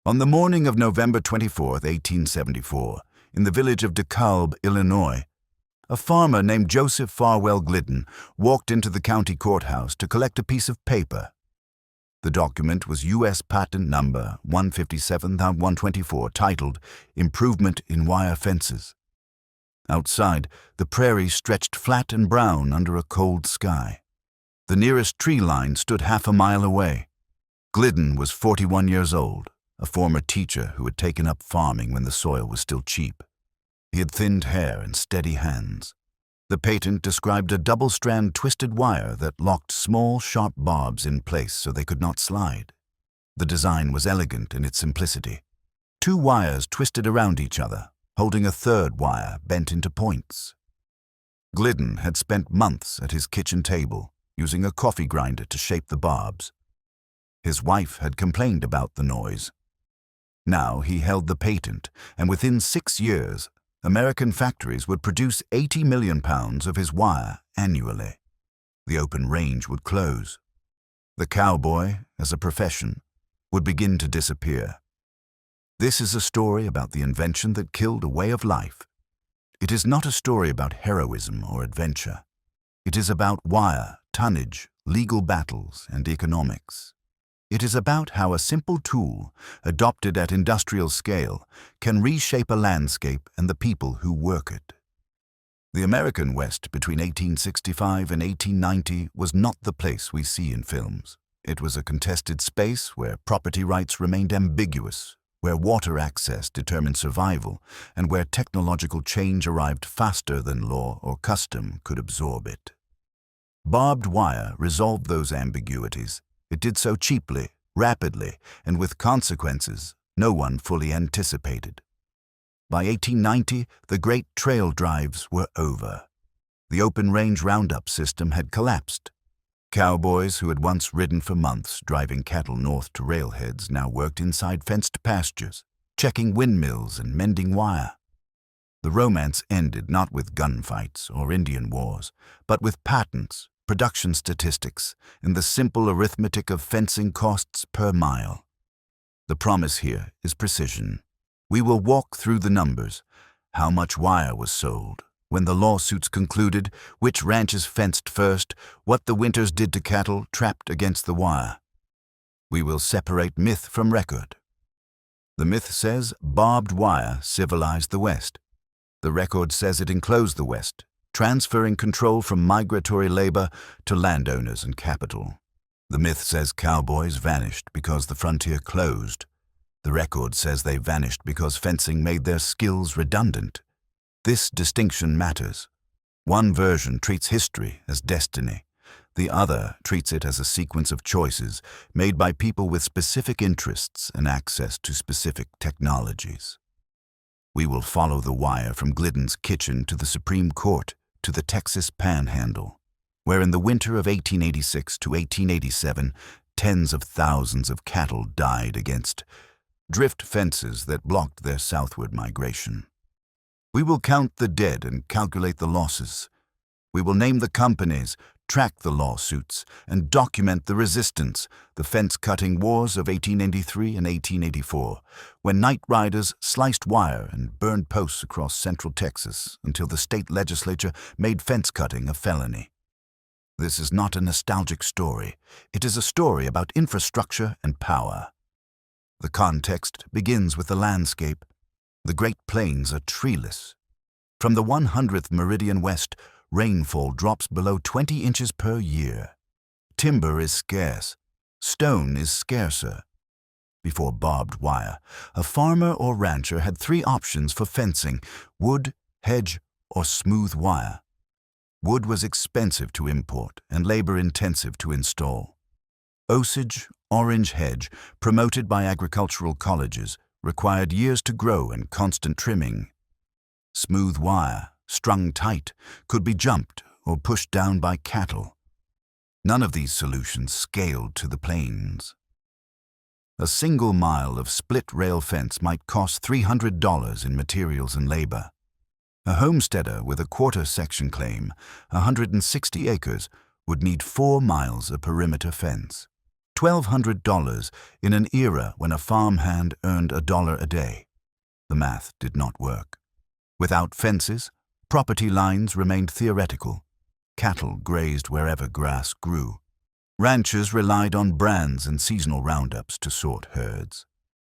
On the morning of November 24, 1874, in the village of DeKalb, Illinois, a farmer named Joseph Farwell Glidden walked into the county courthouse to collect a piece of paper. The document was U.S. Patent Number 157-124, titled Improvement in Wire Fences. Outside, the prairie stretched flat and brown under a cold sky. The nearest tree line stood half a mile away. Glidden was 41 years old, a former teacher who had taken up farming when the soil was still cheap. He had thinned hair and steady hands. The patent described a double-strand twisted wire that locked small, sharp barbs in place so they could not slide. The design was elegant in its simplicity. Two wires twisted around each other, holding a third wire bent into points. Glidden had spent months at his kitchen table, using a coffee grinder to shape the barbs. His wife had complained about the noise. Now he held the patent, and within 6 years, American factories would produce 80 million pounds of his wire annually. The open range would close. The cowboy, as a profession, would begin to disappear. This is a story about the invention that killed a way of life. It is not a story about heroism or adventure. It is about wire, tonnage, legal battles, and economics. It is about how a simple tool, adopted at industrial scale, can reshape a landscape and the people who work it. The American West between 1865 and 1890 was not the place we see in films. It was a contested space where property rights remained ambiguous, where water access determined survival, and where technological change arrived faster than law or custom could absorb it. Barbed wire resolved those ambiguities. It did so cheaply, rapidly, and with consequences no one fully anticipated. By 1890, the great trail drives were over. The open-range roundup system had collapsed. Cowboys who had once ridden for months driving cattle north to railheads now worked inside fenced pastures, checking windmills and mending wire. The romance ended not with gunfights or Indian wars, but with patents, production statistics, and the simple arithmetic of fencing costs per mile. The promise here is precision. We will walk through the numbers: how much wire was sold, when the lawsuits concluded, which ranches fenced first, what the winters did to cattle trapped against the wire. We will separate myth from record. The myth says barbed wire civilized the West. The record says it enclosed the West, transferring control from migratory labor to landowners and capital. The myth says cowboys vanished because the frontier closed. The record says they vanished because fencing made their skills redundant. This distinction matters. One version treats history as destiny. The other treats it as a sequence of choices made by people with specific interests and access to specific technologies. We will follow the wire from Glidden's kitchen to the Supreme Court, to the Texas Panhandle, where in the winter of 1886 to 1887, tens of thousands of cattle died against drift fences that blocked their southward migration. We will count the dead and calculate the losses. We will name the companies, track the lawsuits, and document the resistance, the fence-cutting wars of 1883 and 1884, when night riders sliced wire and burned posts across central Texas until the state legislature made fence-cutting a felony. This is not a nostalgic story. It is a story about infrastructure and power. The context begins with the landscape. The Great Plains are treeless. From the 100th meridian west, rainfall drops below 20 inches per year. Timber is scarce. Stone is scarcer. Before barbed wire, a farmer or rancher had 3 options for fencing: wood, hedge, or smooth wire. Wood was expensive to import and labor-intensive to install. Osage, orange hedge, promoted by agricultural colleges, required years to grow and constant trimming. Smooth wire, strung tight, could be jumped or pushed down by cattle. None of these solutions scaled to the plains. A single mile of split-rail fence might cost $300 in materials and labor. A homesteader with a quarter-section claim, 160 acres, would need 4 miles of perimeter fence. $1,200 in an era when a farmhand earned $1 a day. The math did not work. Without fences, property lines remained theoretical. Cattle grazed wherever grass grew. Ranchers relied on brands and seasonal roundups to sort herds.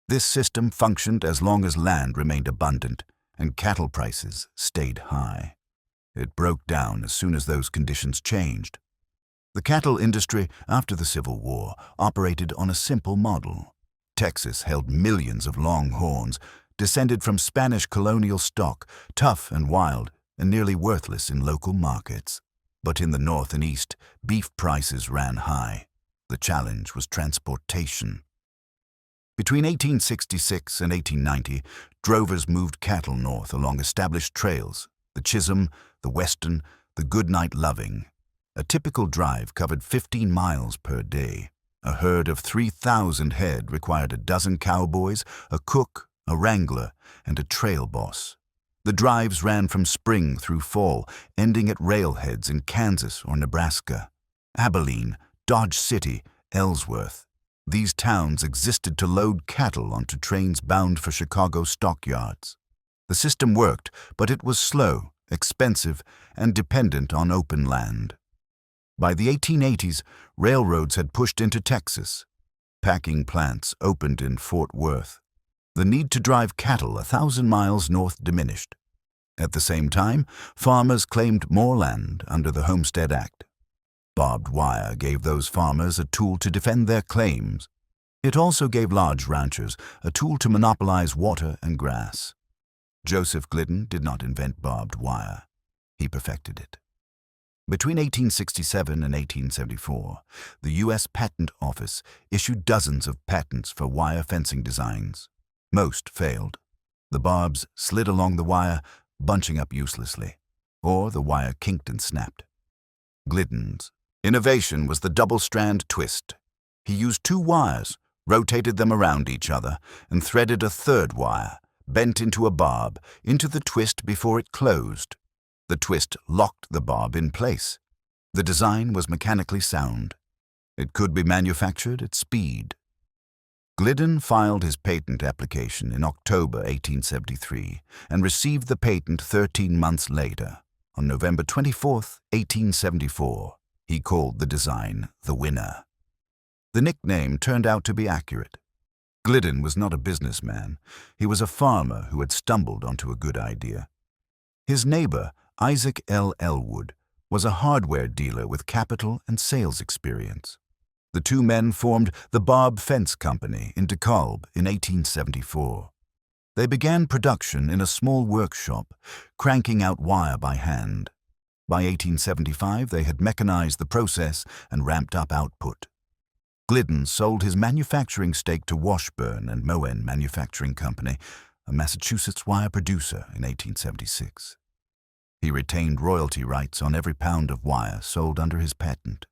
This system functioned as long as land remained abundant and cattle prices stayed high. It broke down as soon as those conditions changed. The cattle industry after the Civil War operated on a simple model. Texas held millions of longhorns, descended from Spanish colonial stock, tough and wild and nearly worthless in local markets. But in the north and east, beef prices ran high. The challenge was transportation. Between 1866 and 1890, drovers moved cattle north along established trails, the Chisholm, the Western, the Goodnight Loving. A typical drive covered 15 miles per day. A herd of 3,000 head required a dozen cowboys, a cook, a wrangler, and a trail boss. The drives ran from spring through fall, ending at railheads in Kansas or Nebraska. Abilene, Dodge City, Ellsworth. These towns existed to load cattle onto trains bound for Chicago stockyards. The system worked, but it was slow, expensive, and dependent on open land. By the 1880s, railroads had pushed into Texas. Packing plants opened in Fort Worth. The need to drive cattle 1,000 miles north diminished. At the same time, farmers claimed more land under the Homestead Act. Barbed wire gave those farmers a tool to defend their claims. It also gave large ranchers a tool to monopolize water and grass. Joseph Glidden did not invent barbed wire. He perfected it. Between 1867 and 1874, the U.S. Patent Office issued dozens of patents for wire fencing designs. Most failed. The barbs slid along the wire, bunching up uselessly, or the wire kinked and snapped. Glidden's innovation was the double-strand twist. He used 2 wires, rotated them around each other, and threaded a third wire, bent into a barb, into the twist before it closed. The twist locked the barb in place. The design was mechanically sound. It could be manufactured at speed. Glidden filed his patent application in October 1873 and received the patent 13 months later. On November 24, 1874, he called the design the winner. The nickname turned out to be accurate. Glidden was not a businessman. He was a farmer who had stumbled onto a good idea. His neighbor, Isaac L. Elwood, was a hardware dealer with capital and sales experience. The 2 men formed the Barb Fence Company in DeKalb in 1874. They began production in a small workshop, cranking out wire by hand. By 1875, they had mechanized the process and ramped up output. Glidden sold his manufacturing stake to Washburn and Moen Manufacturing Company, a Massachusetts wire producer, in 1876. He retained royalty rights on every pound of wire sold under his patent.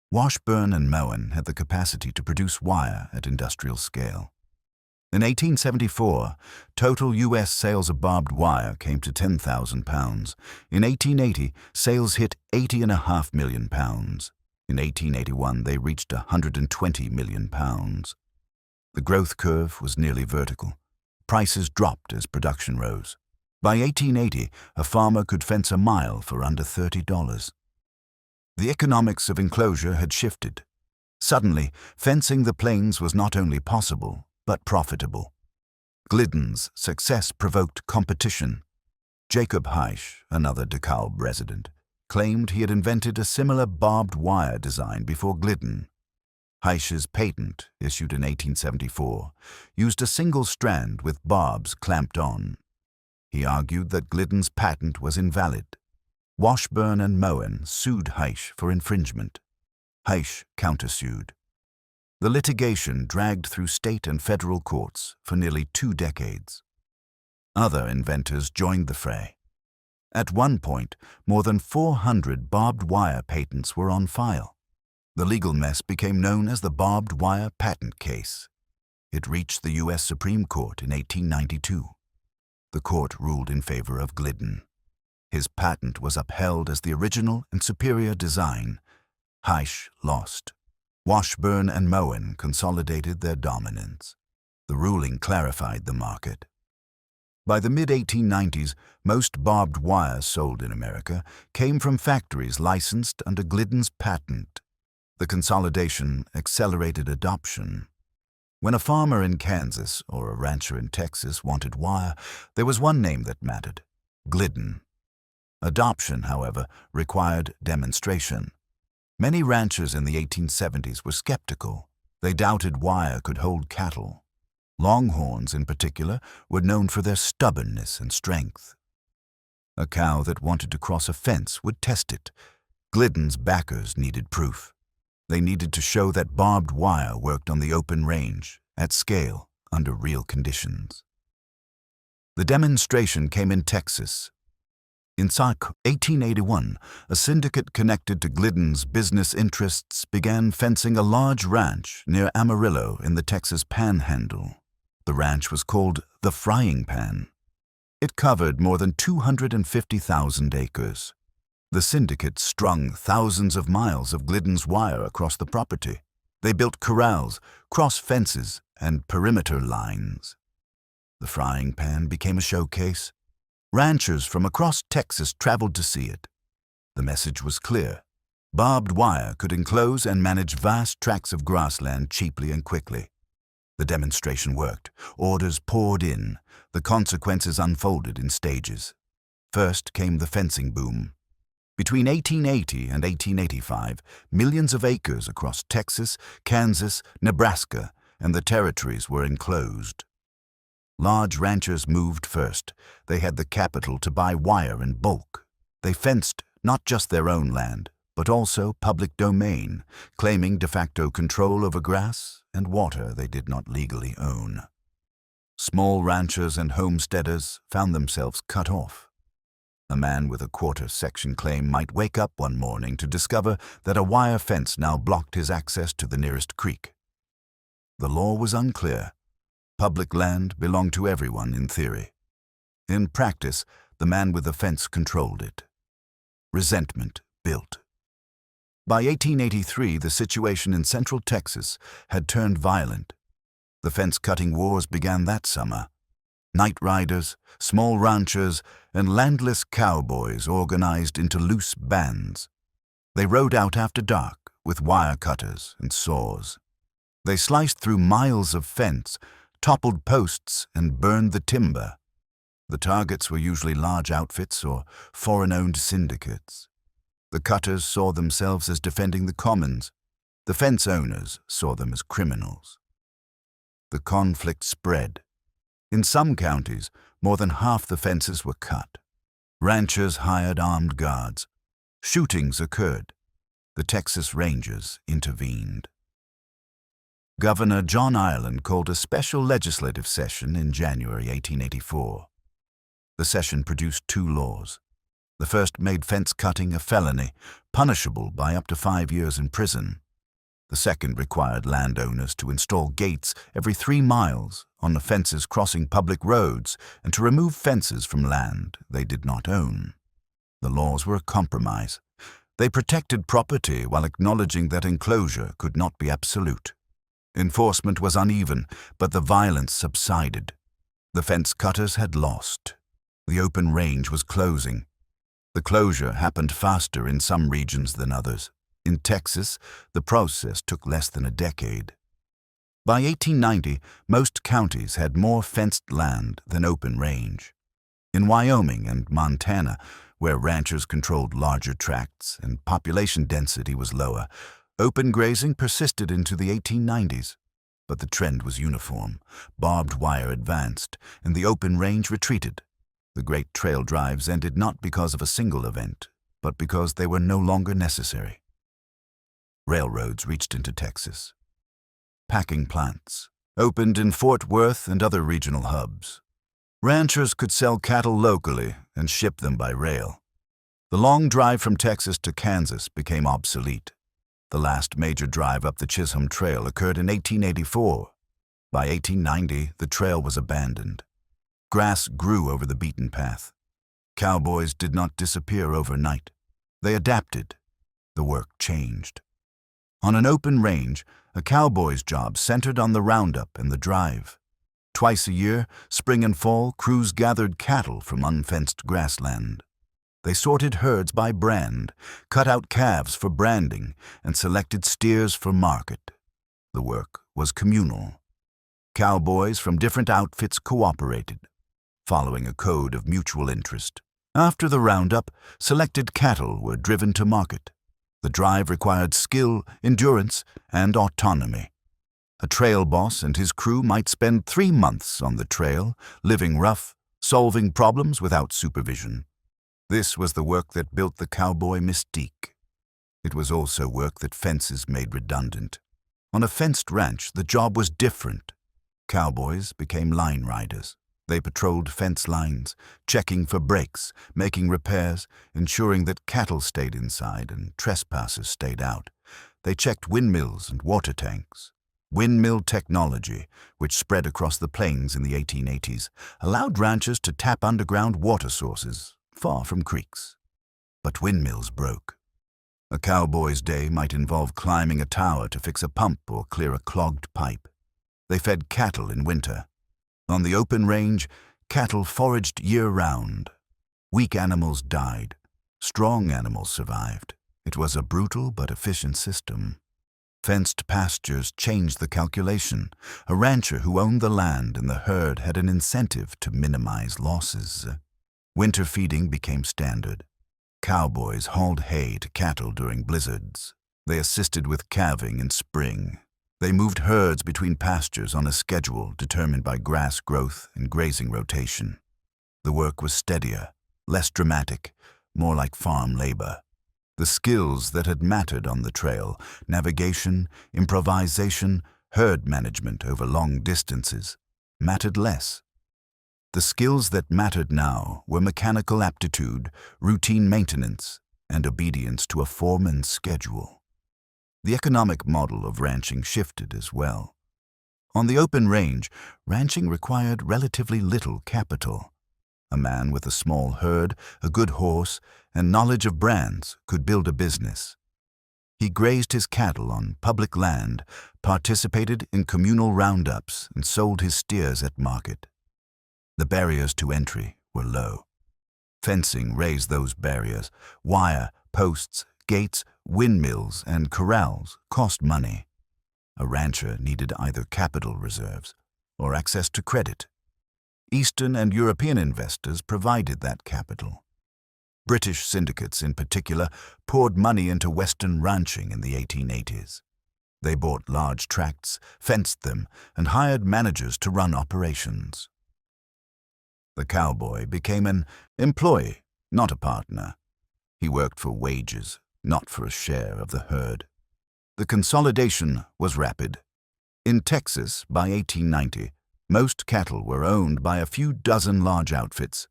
Washburn and Moen had the capacity to produce wire at industrial scale. In 1874, total U.S. sales of barbed wire came to 10,000 pounds. In 1880, sales hit 80.5 million pounds. In 1881, they reached 120 million pounds. The growth curve was nearly vertical. Prices dropped as production rose. By 1880, a farmer could fence a mile for under $30. The economics of enclosure had shifted. Suddenly, fencing the plains was not only possible, but profitable. Glidden's success provoked competition. Jacob Heisch, another DeKalb resident, claimed he had invented a similar barbed wire design before Glidden. Heisch's patent, issued in 1874, used a single strand with barbs clamped on. He argued that Glidden's patent was invalid. Washburn and Moen sued Heisch for infringement. Heisch countersued. The litigation dragged through state and federal courts for nearly 2 decades. Other inventors joined the fray. At one point, more than 400 barbed wire patents were on file. The legal mess became known as the barbed wire patent case. It reached the U.S. Supreme Court in 1892. The court ruled in favor of Glidden. His patent was upheld as the original and superior design. Heisch lost. Washburn and Moen consolidated their dominance. The ruling clarified the market. By the mid-1890s, most barbed wire sold in America came from factories licensed under Glidden's patent. The consolidation accelerated adoption. When a farmer in Kansas or a rancher in Texas wanted wire, there was one name that mattered: Glidden. Adoption, however, required demonstration. Many ranchers in the 1870s were skeptical. They doubted wire could hold cattle. Longhorns, in particular, were known for their stubbornness and strength. A cow that wanted to cross a fence would test it. Glidden's backers needed proof. They needed to show that barbed wire worked on the open range, at scale, under real conditions. The demonstration came in Texas. In 1881, a syndicate connected to Glidden's business interests began fencing a large ranch near Amarillo in the Texas Panhandle. The ranch was called the Frying Pan. It covered more than 250,000 acres. The syndicate strung thousands of miles of Glidden's wire across the property. They built corrals, cross fences, and perimeter lines. The Frying Pan became a showcase. Ranchers from across Texas traveled to see it. The message was clear. Barbed wire could enclose and manage vast tracts of grassland cheaply and quickly. The demonstration worked. Orders poured in. The consequences unfolded in stages. First came the fencing boom. Between 1880 and 1885, millions of acres across Texas, Kansas, Nebraska, and the territories were enclosed. Large ranchers moved first. They had the capital to buy wire in bulk. They fenced not just their own land, but also public domain, claiming de facto control over grass and water they did not legally own. Small ranchers and homesteaders found themselves cut off. A man with a quarter-section claim might wake up one morning to discover that a wire fence now blocked his access to the nearest creek. The law was unclear. Public land belonged to everyone in theory. In practice, the man with the fence controlled it. Resentment built. By 1883, the situation in central Texas had turned violent. The fence-cutting wars began that summer. Night riders, small ranchers, and landless cowboys organized into loose bands. They rode out after dark with wire cutters and saws. They sliced through miles of fence, toppled posts, and burned the timber. The targets were usually large outfits or foreign-owned syndicates. The cutters saw themselves as defending the commons. The fence owners saw them as criminals. The conflict spread. In some counties, more than half the fences were cut. Ranchers hired armed guards. Shootings occurred. The Texas Rangers intervened. Governor John Ireland called a special legislative session in January 1884. The session produced two laws. The first made fence cutting a felony, punishable by up to 5 years in prison. The second required landowners to install gates every 3 miles on the fences crossing public roads and to remove fences from land they did not own. The laws were a compromise. They protected property while acknowledging that enclosure could not be absolute. Enforcement was uneven, but the violence subsided. The fence cutters had lost. The open range was closing. The closure happened faster in some regions than others. In Texas, the process took less than a decade. By 1890, most counties had more fenced land than open range. In Wyoming and Montana, where ranchers controlled larger tracts and population density was lower, open grazing persisted into the 1890s. But the trend was uniform. Barbed wire advanced, and the open range retreated. The great trail drives ended not because of a single event, but because they were no longer necessary. Railroads reached into Texas. Packing plants opened in Fort Worth and other regional hubs. Ranchers could sell cattle locally and ship them by rail. The long drive from Texas to Kansas became obsolete. The last major drive up the Chisholm Trail occurred in 1884. By 1890, the trail was abandoned. Grass grew over the beaten path. Cowboys did not disappear overnight. They adapted. The work changed. On an open range, a cowboy's job centered on the roundup and the drive. Twice a year, spring and fall, crews gathered cattle from unfenced grassland. They sorted herds by brand, cut out calves for branding, and selected steers for market. The work was communal. Cowboys from different outfits cooperated, following a code of mutual interest. After the roundup, selected cattle were driven to market. The drive required skill, endurance, and autonomy. A trail boss and his crew might spend 3 months on the trail, living rough, solving problems without supervision. This was the work that built the cowboy mystique. It was also work that fences made redundant. On a fenced ranch, the job was different. Cowboys became line riders. They patrolled fence lines, checking for breaks, making repairs, ensuring that cattle stayed inside and trespassers stayed out. They checked windmills and water tanks. Windmill technology, which spread across the plains in the 1880s, allowed ranchers to tap underground water sources far from creeks. But windmills broke. A cowboy's day might involve climbing a tower to fix a pump or clear a clogged pipe. They fed cattle in winter. On the open range, cattle foraged year-round. Weak animals died. Strong animals survived. It was a brutal but efficient system. Fenced pastures changed the calculation. A rancher who owned the land and the herd had an incentive to minimize losses. Winter feeding became standard. Cowboys hauled hay to cattle during blizzards. They assisted with calving in spring. They moved herds between pastures on a schedule determined by grass growth and grazing rotation. The work was steadier, less dramatic, more like farm labor. The skills that had mattered on the trail, navigation, improvisation, herd management over long distances, mattered less. The skills that mattered now were mechanical aptitude, routine maintenance, and obedience to a foreman's schedule. The economic model of ranching shifted as well. On the open range, ranching required relatively little capital. A man with a small herd, a good horse, and knowledge of brands could build a business. He grazed his cattle on public land, participated in communal roundups, and sold his steers at market. The barriers to entry were low. Fencing raised those barriers. Wire, posts, gates, windmills, and corrals cost money. A rancher needed either capital reserves or access to credit. Eastern and European investors provided that capital. British syndicates in particular poured money into Western ranching in the 1880s. They bought large tracts, fenced them, and hired managers to run operations. The cowboy became an employee, not a partner. He worked for wages, not for a share of the herd. The consolidation was rapid. In Texas, by 1890, most cattle were owned by a few dozen large outfits.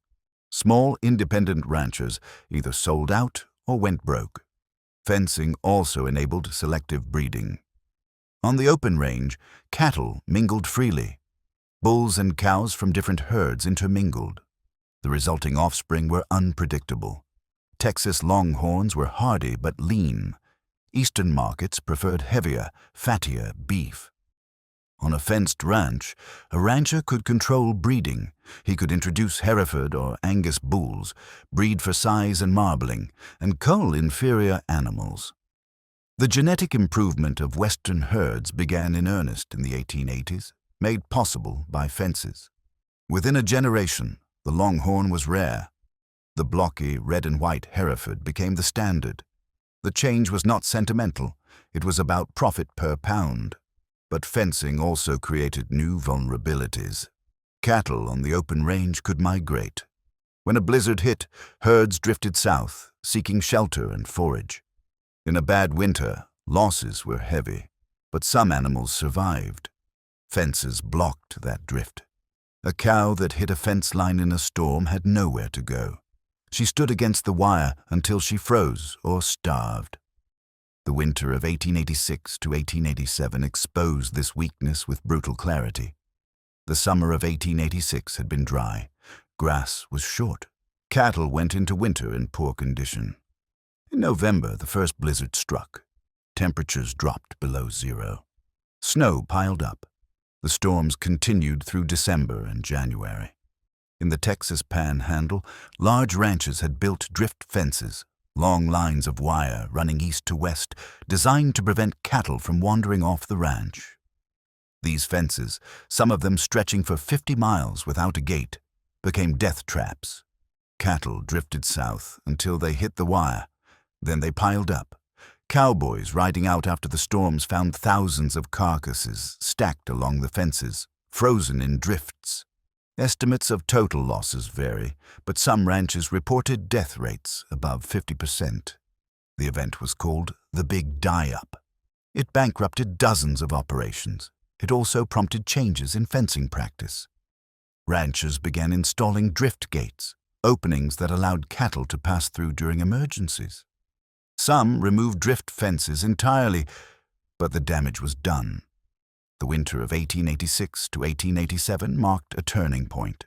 Small independent ranchers either sold out or went broke. Fencing also enabled selective breeding. On the open range, cattle mingled freely. Bulls and cows from different herds intermingled. The resulting offspring were unpredictable. Texas longhorns were hardy but lean. Eastern markets preferred heavier, fattier beef. On a fenced ranch, a rancher could control breeding. He could introduce Hereford or Angus bulls, breed for size and marbling, and cull inferior animals. The genetic improvement of Western herds began in earnest in the 1880s, made possible by fences. Within a generation, the longhorn was rare. The blocky red and white Hereford became the standard. The change was not sentimental. It was about profit per pound. But fencing also created new vulnerabilities. Cattle on the open range could migrate. When a blizzard hit, herds drifted south, seeking shelter and forage. In a bad winter, losses were heavy, but some animals survived. Fences blocked that drift. A cow that hit a fence line in a storm had nowhere to go. She stood against the wire until she froze or starved. The winter of 1886 to 1887 exposed this weakness with brutal clarity. The summer of 1886 had been dry. Grass was short. Cattle went into winter in poor condition. In November, the first blizzard struck. temperatures dropped below zero. Snow piled up. The storms continued through December and January. In the Texas Panhandle, large ranches had built drift fences, long lines of wire running east to west, designed to prevent cattle from wandering off the ranch. These fences, some of them stretching for 50 miles without a gate, became death traps. Cattle drifted south until they hit the wire. Then they piled up. Cowboys riding out after the storms found thousands of carcasses stacked along the fences, frozen in drifts. Estimates of total losses vary, but some ranches reported death rates above 50%. The event was called the Big Die-Up. It bankrupted dozens of operations. It also prompted changes in fencing practice. Ranchers began installing drift gates, openings that allowed cattle to pass through during emergencies. Some removed drift fences entirely, but the damage was done. The winter of 1886 to 1887 marked a turning point.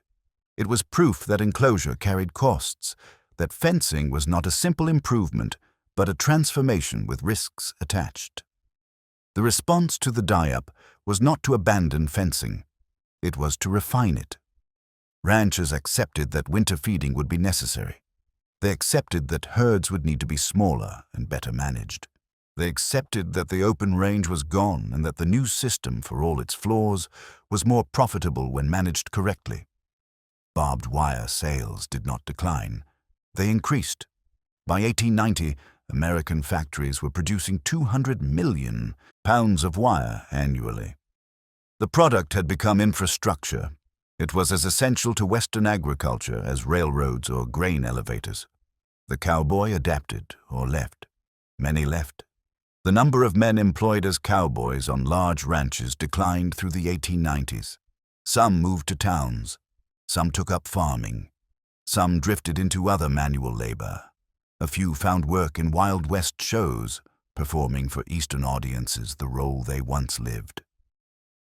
It was proof that enclosure carried costs, that fencing was not a simple improvement, but a transformation with risks attached. The response to the die-up was not to abandon fencing. It was to refine it. Ranchers accepted that winter feeding would be necessary. They accepted that herds would need to be smaller and better managed. They accepted that the open range was gone and that the new system, for all its flaws, was more profitable when managed correctly. Barbed wire sales did not decline. They increased. By 1890, American factories were producing 200 million pounds of wire annually. The product had become infrastructure. It was as essential to Western agriculture as railroads or grain elevators. The cowboy adapted or left. Many left. The number of men employed as cowboys on large ranches declined through the 1890s. Some moved to towns. Some took up farming. Some drifted into other manual labor. A few found work in Wild West shows, performing for Eastern audiences the role they once lived.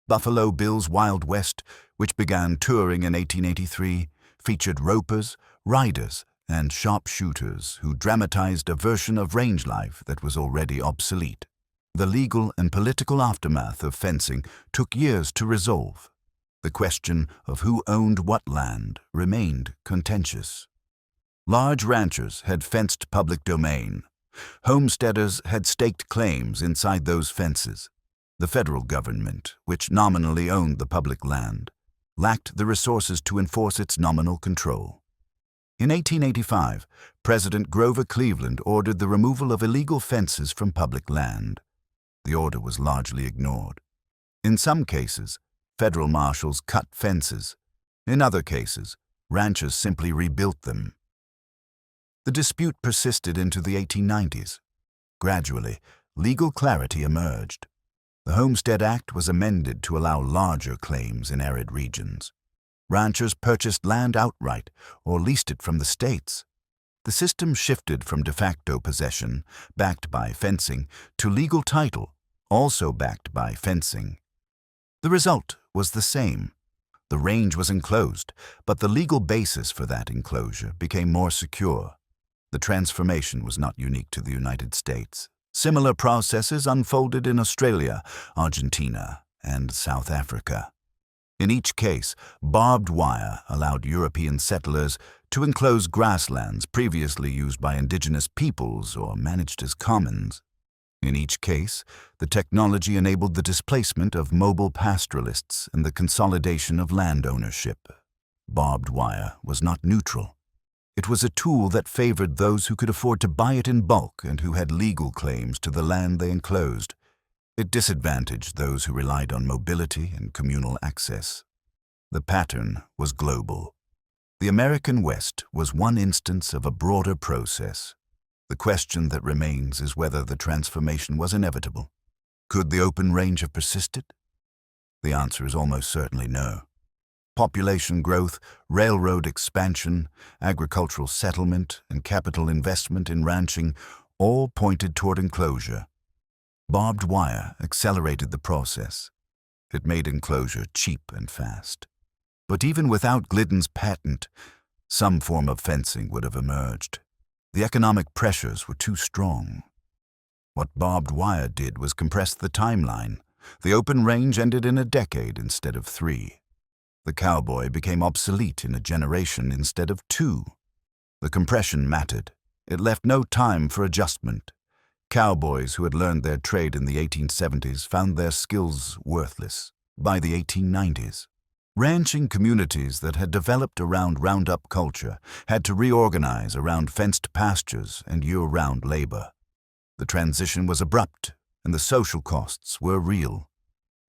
Buffalo Bill's Wild West, which began touring in 1883, featured ropers, riders, and sharpshooters who dramatized a version of range life that was already obsolete. The legal and political aftermath of fencing took years to resolve. The question of who owned what land remained contentious. Large ranchers had fenced public domain. Homesteaders had staked claims inside those fences. The federal government, which nominally owned the public land, lacked the resources to enforce its nominal control. In 1885, President Grover Cleveland ordered the removal of illegal fences from public land. The order was largely ignored. In some cases, federal marshals cut fences. In other cases, ranchers simply rebuilt them. The dispute persisted into the 1890s. Gradually, legal clarity emerged. The Homestead Act was amended to allow larger claims in arid regions. Ranchers purchased land outright or leased it from the states. The system shifted from de facto possession, backed by fencing, to legal title, also backed by fencing. The result was the same. The range was enclosed, but the legal basis for that enclosure became more secure. The transformation was not unique to the United States. Similar processes unfolded in Australia, Argentina, and South Africa. In each case, barbed wire allowed European settlers to enclose grasslands previously used by indigenous peoples or managed as commons. In each case, the technology enabled the displacement of mobile pastoralists and the consolidation of land ownership. Barbed wire was not neutral. It was a tool that favored those who could afford to buy it in bulk and who had legal claims to the land they enclosed. It disadvantaged those who relied on mobility and communal access. The pattern was global. The American West was one instance of a broader process. The question that remains is whether the transformation was inevitable. Could the open range have persisted? The answer is almost certainly no. Population growth, railroad expansion, agricultural settlement, and capital investment in ranching all pointed toward enclosure. Barbed wire accelerated the process. It made enclosure cheap and fast. But even without Glidden's patent, some form of fencing would have emerged. The economic pressures were too strong. What barbed wire did was compress the timeline. The open range ended in a decade instead of 3. The cowboy became obsolete in a generation instead of 2. The compression mattered. It left no time for adjustment. Cowboys who had learned their trade in the 1870s found their skills worthless by the 1890s. Ranching communities that had developed around roundup culture had to reorganize around fenced pastures and year-round labor. The transition was abrupt, and the social costs were real.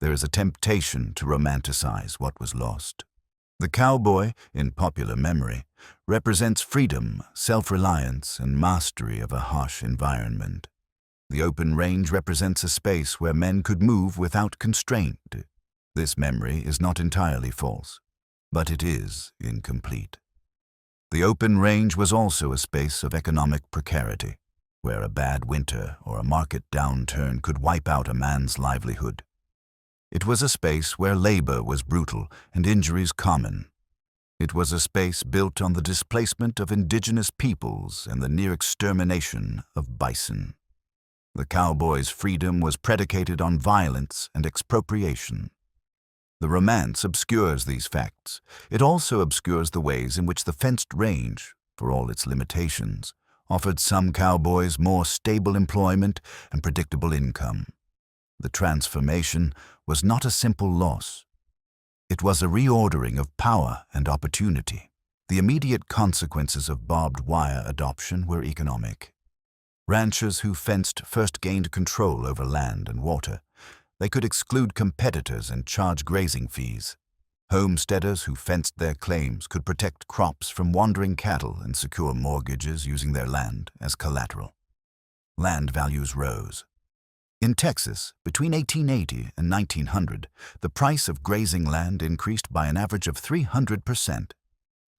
There is a temptation to romanticize what was lost. The cowboy, in popular memory, represents freedom, self-reliance, and mastery of a harsh environment. The open range represents a space where men could move without constraint. This memory is not entirely false, but it is incomplete. The open range was also a space of economic precarity, where a bad winter or a market downturn could wipe out a man's livelihood. It was a space where labor was brutal and injuries common. It was a space built on the displacement of indigenous peoples and the near extermination of bison. The cowboy's freedom was predicated on violence and expropriation. The romance obscures these facts. It also obscures the ways in which the fenced range, for all its limitations, offered some cowboys more stable employment and predictable income. The transformation was not a simple loss. It was a reordering of power and opportunity. The immediate consequences of barbed wire adoption were economic. Ranchers who fenced first gained control over land and water. They could exclude competitors and charge grazing fees. Homesteaders who fenced their claims could protect crops from wandering cattle and secure mortgages using their land as collateral. Land values rose. In Texas, between 1880 and 1900, the price of grazing land increased by an average of 300%.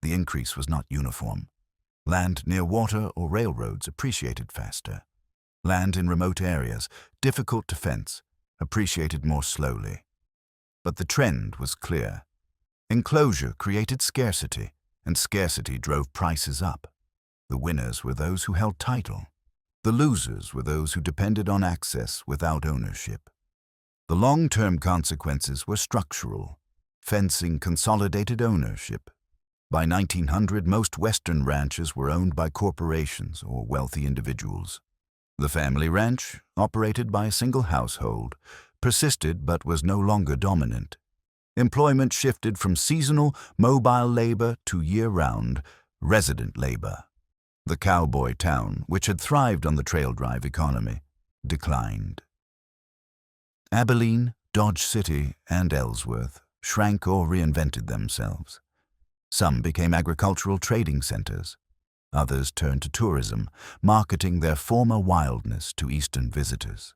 The increase was not uniform. Land near water or railroads appreciated faster. Land in remote areas, difficult to fence, appreciated more slowly. But the trend was clear. Enclosure created scarcity, and scarcity drove prices up. The winners were those who held title. The losers were those who depended on access without ownership. The long-term consequences were structural. Fencing consolidated ownership. By 1900, most Western ranches were owned by corporations or wealthy individuals. The family ranch, operated by a single household, persisted but was no longer dominant. Employment shifted from seasonal, mobile labor to year-round, resident labor. The cowboy town, which had thrived on the trail drive economy, declined. Abilene, Dodge City, and Ellsworth shrank or reinvented themselves. Some became agricultural trading centers. Others turned to tourism, marketing their former wildness to Eastern visitors.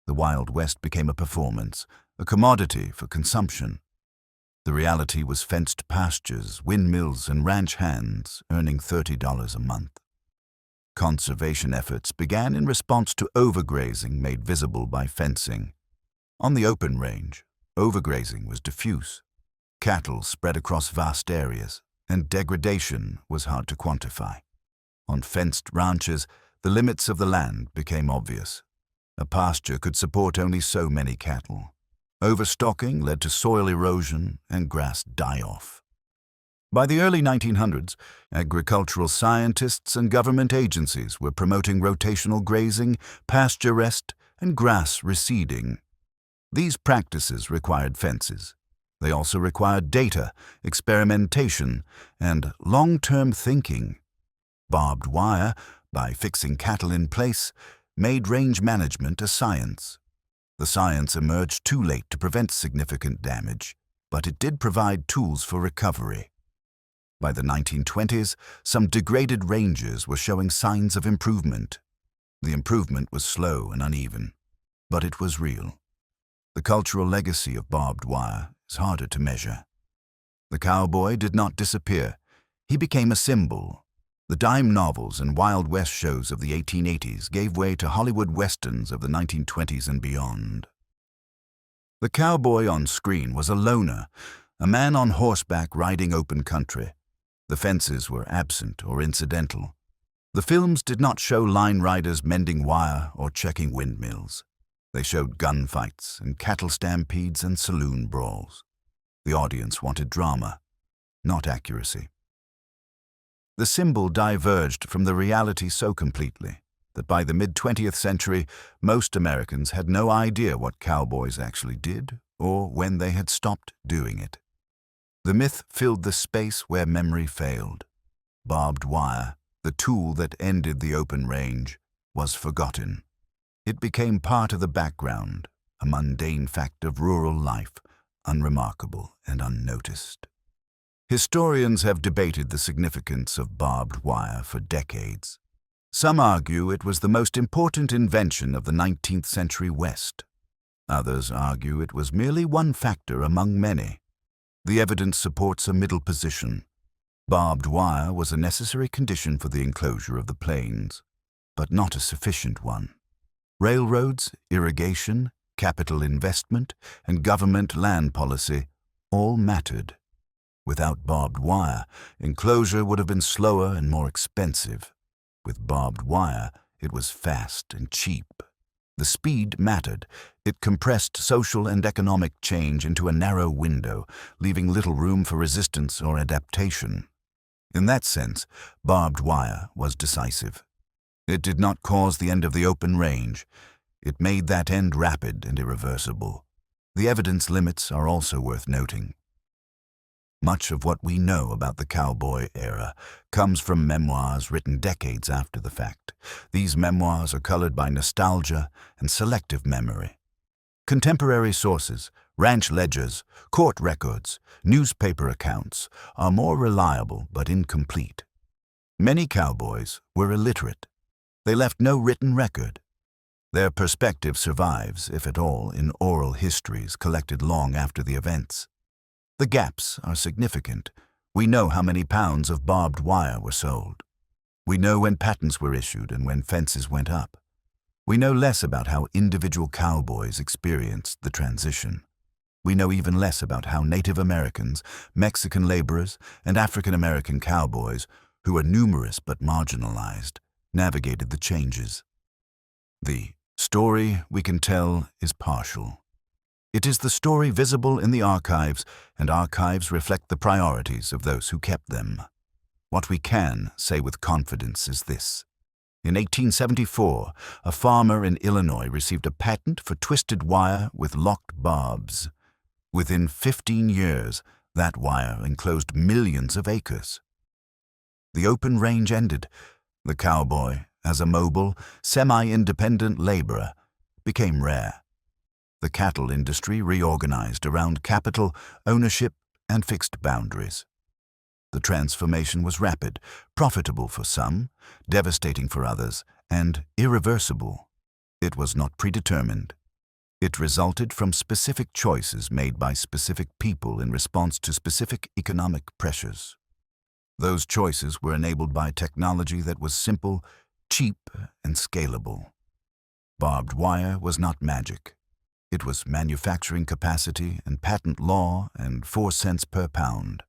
The Wild West became a performance, a commodity for consumption. The reality was fenced pastures, windmills, and ranch hands earning $30 a month. Conservation efforts began in response to overgrazing made visible by fencing. On the open range, overgrazing was diffuse. Cattle spread across vast areas, and degradation was hard to quantify. On fenced ranches, the limits of the land became obvious. A pasture could support only so many cattle. Overstocking led to soil erosion and grass die-off. By the early 1900s, agricultural scientists and government agencies were promoting rotational grazing, pasture rest, and grass reseeding. These practices required fences. They also required data, experimentation, and long-term thinking. Barbed wire, by fixing cattle in place, made range management a science. The science emerged too late to prevent significant damage, but it did provide tools for recovery. By the 1920s, some degraded ranges were showing signs of improvement. The improvement was slow and uneven, but it was real. The cultural legacy of barbed wire is harder to measure. The cowboy did not disappear. He became a symbol. The dime novels and Wild West shows of the 1880s gave way to Hollywood westerns of the 1920s and beyond. The cowboy on screen was a loner, a man on horseback riding open country. The fences were absent or incidental. The films did not show line riders mending wire or checking windmills. They showed gunfights and cattle stampedes and saloon brawls. The audience wanted drama, not accuracy. The symbol diverged from the reality so completely that by the mid-20th century, most Americans had no idea what cowboys actually did or when they had stopped doing it. The myth filled the space where memory failed. Barbed wire, the tool that ended the open range, was forgotten. It became part of the background, a mundane fact of rural life, unremarkable and unnoticed. Historians have debated the significance of barbed wire for decades. Some argue it was the most important invention of the 19th century West. Others argue it was merely one factor among many. The evidence supports a middle position. Barbed wire was a necessary condition for the enclosure of the plains, but not a sufficient one. Railroads, irrigation, capital investment, and government land policy all mattered. Without barbed wire, enclosure would have been slower and more expensive. With barbed wire, it was fast and cheap. The speed mattered. It compressed social and economic change into a narrow window, leaving little room for resistance or adaptation. In that sense, barbed wire was decisive. It did not cause the end of the open range. It made that end rapid and irreversible. The evidence limits are also worth noting. Much of what we know about the cowboy era comes from memoirs written decades after the fact. These memoirs are colored by nostalgia and selective memory. Contemporary sources, ranch ledgers, court records, newspaper accounts are more reliable but incomplete. Many cowboys were illiterate. They left no written record. Their perspective survives, if at all, in oral histories collected long after the events. The gaps are significant. We know how many pounds of barbed wire were sold. We know when patents were issued and when fences went up. We know less about how individual cowboys experienced the transition. We know even less about how Native Americans, Mexican laborers, and African American cowboys, who were numerous but marginalized, navigated the changes. The story we can tell is partial. It is the story visible in the archives, and archives reflect the priorities of those who kept them. What we can say with confidence is this. In 1874, a farmer in Illinois received a patent for twisted wire with locked barbs. Within 15 years, that wire enclosed millions of acres. The open range ended. The cowboy, as a mobile, semi-independent laborer, became rare. The cattle industry reorganized around capital, ownership, and fixed boundaries. The transformation was rapid, profitable for some, devastating for others, and irreversible. It was not predetermined. It resulted from specific choices made by specific people in response to specific economic pressures. Those choices were enabled by technology that was simple, cheap, and scalable. Barbed wire was not magic. It was manufacturing capacity and patent law and 4 cents per pound.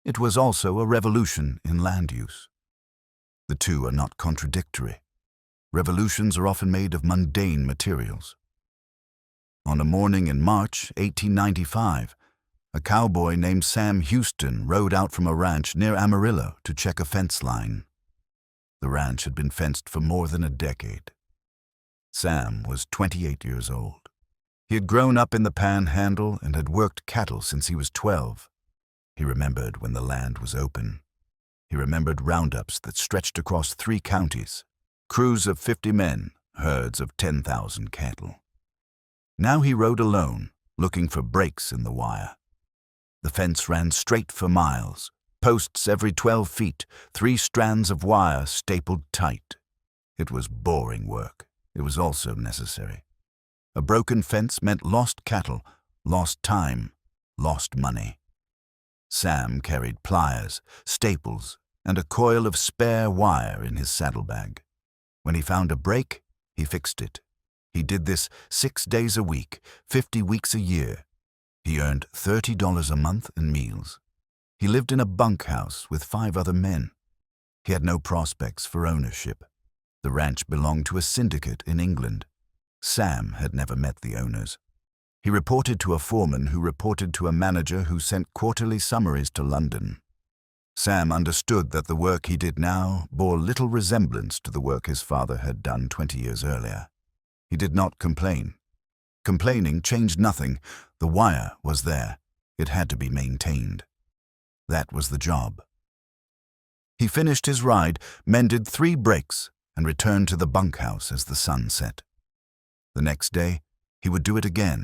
It was also a revolution in land use. The two are not contradictory. Revolutions are often made of mundane materials. On a morning in March 1895, a cowboy named Sam Houston rode out from a ranch near Amarillo to check a fence line. The ranch had been fenced for more than a decade. Sam was 28 years old. He had grown up in the Panhandle and had worked cattle since he was 12. He remembered when the land was open. He remembered roundups that stretched across 3 counties, crews of 50 men, herds of 10,000 cattle. Now he rode alone, looking for breaks in the wire. The fence ran straight for miles, posts every 12 feet, 3 strands of wire stapled tight. It was boring work. It was also necessary. A broken fence meant lost cattle, lost time, lost money. Sam carried pliers, staples, and a coil of spare wire in his saddlebag. When he found a break, he fixed it. He did this 6 days a week, 50 weeks a year. He earned $30 a month and meals. He lived in a bunkhouse with 5 other men. He had no prospects for ownership. The ranch belonged to a syndicate in England. Sam had never met the owners. He reported to a foreman who reported to a manager who sent quarterly summaries to London. Sam understood that the work he did now bore little resemblance to the work his father had done 20 years earlier. He did not complain. Complaining changed nothing. The wire was there. It had to be maintained. That was the job. He finished his ride, mended 3 breaks, and returned to the bunkhouse as the sun set. The next day, he would do it again.